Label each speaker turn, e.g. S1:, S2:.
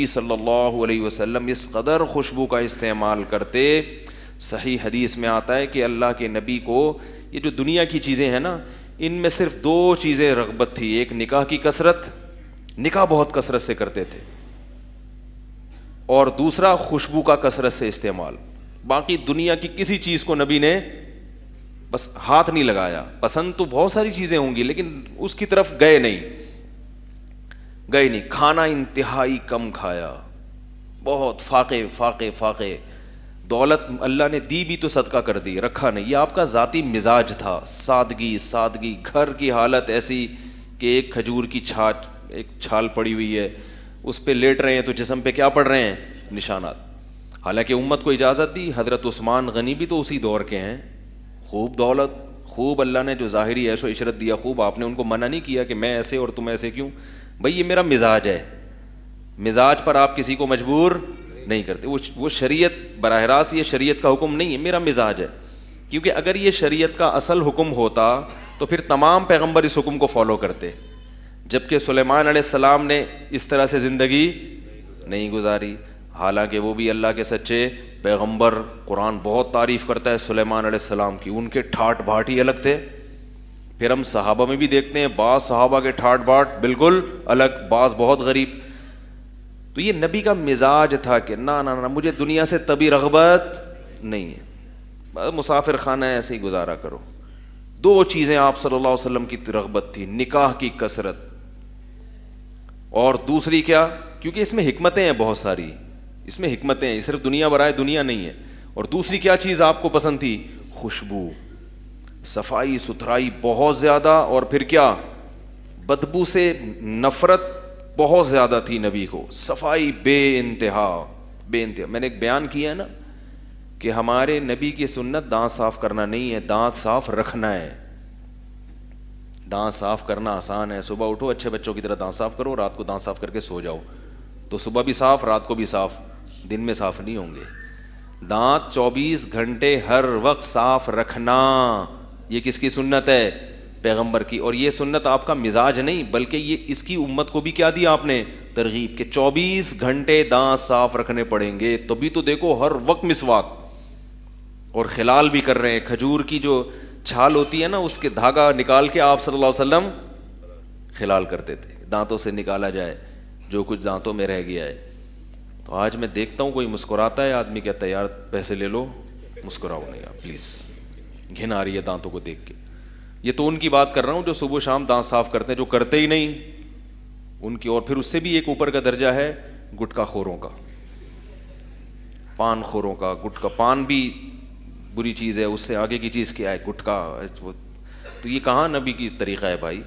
S1: نبی صلی اللہ علیہ وسلم اس قدر خوشبو کا استعمال کرتے. صحیح حدیث میں آتا ہے کہ اللہ کے نبی کو یہ جو دنیا کی چیزیں ہیں نا, ان میں صرف 2 چیزیں رغبت تھی. ایک نکاح کی کثرت, نکاح بہت کثرت سے کرتے تھے, اور دوسرا خوشبو کا کثرت سے استعمال. باقی دنیا کی کسی چیز کو نبی نے بس ہاتھ نہیں لگایا. پسند تو بہت ساری چیزیں ہوں گی لیکن اس کی طرف گئے نہیں. کھانا انتہائی کم کھایا, بہت فاقے. دولت اللہ نے دی بھی تو صدقہ کر دی, رکھا نہیں. یہ آپ کا ذاتی مزاج تھا, سادگی. گھر کی حالت ایسی کہ ایک کھجور کی ایک چھال پڑی ہوئی ہے, اس پہ لیٹ رہے ہیں تو جسم پہ کیا پڑ رہے ہیں؟ نشانات. حالانکہ امت کو اجازت دی. حضرت عثمان غنی بھی تو اسی دور کے ہیں, خوب دولت, خوب اللہ نے جو ظاہری عیش و عشرت دیا خوب. آپ نے ان کو منع نہیں کیا کہ میں ایسے اور تم ایسے کیوں. بھائی یہ میرا مزاج ہے, مزاج پر آپ کسی کو مجبور نہیں کرتے. وہ شریعت براہ راست, یہ شریعت کا حکم نہیں ہے, میرا مزاج ہے. کیونکہ اگر یہ شریعت کا اصل حکم ہوتا تو پھر تمام پیغمبر اس حکم کو فالو کرتے. جبکہ سلیمان علیہ السلام نے اس طرح سے زندگی نہیں گزاری, حالانکہ وہ بھی اللہ کے سچے پیغمبر. قرآن بہت تعریف کرتا ہے سلیمان علیہ السلام کی, ان کے ٹھاٹ بھاٹ ہی الگ تھے. پھر ہم صحابہ میں بھی دیکھتے ہیں بعض صحابہ کے ٹھاٹ بھاٹ بالکل الگ, بعض بہت غریب. تو یہ نبی کا مزاج تھا کہ نہ مجھے دنیا سے طبی رغبت نہیں ہے, مسافر خانہ ایسے ہی گزارا کرو. 2 چیزیں آپ صلی اللہ علیہ وسلم کی رغبت تھی, نکاح کی کثرت, اور دوسری کیا, کیونکہ اس میں حکمتیں ہیں بہت ساری, اس میں حکمتیں ہیں, صرف دنیا برائے دنیا نہیں ہے. اور دوسری کیا چیز آپ کو پسند تھی؟ خوشبو, صفائی ستھرائی بہت زیادہ, اور پھر کیا, بدبو سے نفرت بہت زیادہ تھی نبی کو. صفائی بے انتہا. میں نے ایک بیان کیا ہے نا کہ ہمارے نبی کی سنت دانت صاف کرنا نہیں ہے, دانت صاف رکھنا ہے. دانت صاف کرنا آسان ہے, صبح اٹھو اچھے بچوں کی طرح دانت صاف کرو, رات کو دانت صاف کر کے سو جاؤ, تو صبح بھی صاف, رات کو بھی صاف, دن میں صاف نہیں ہوں گے. دانت 24 گھنٹے ہر وقت صاف رکھنا, یہ کس کی سنت ہے؟ پیغمبر کی. اور یہ سنت آپ کا مزاج نہیں بلکہ یہ اس کی امت کو بھی کیا دیا آپ نے؟ ترغیب, کہ 24 گھنٹے دانت صاف رکھنے پڑیں گے. تبھی تو دیکھو ہر وقت مسواک, اور خلال بھی کر رہے ہیں. کھجور کی جو چھال ہوتی ہے نا, اس کے دھاگا نکال کے آپ صلی اللہ علیہ وسلم خلال کرتے تھے, دانتوں سے نکالا جائے جو کچھ دانتوں میں رہ گیا ہے. تو آج میں دیکھتا ہوں کوئی مسکراتا ہے, آدمی کہتا ہے یار پیسے لے لو, مسکراؤ نہیں آپ پلیز, گھن آ رہی ہے دانتوں کو دیکھ کے. یہ تو ان کی بات کر رہا ہوں جو صبح شام دانت صاف کرتے ہیں, جو کرتے ہی نہیں ان کی. اور پھر اس سے بھی ایک اوپر کا درجہ ہے گٹکا خوروں کا, پان خوروں کا. گٹکا, پان بھی بری چیز ہے, اس سے آگے کی چیز کیا ہے؟ گٹکا. تو یہ کہاں نبی کی طریقہ ہے بھائی؟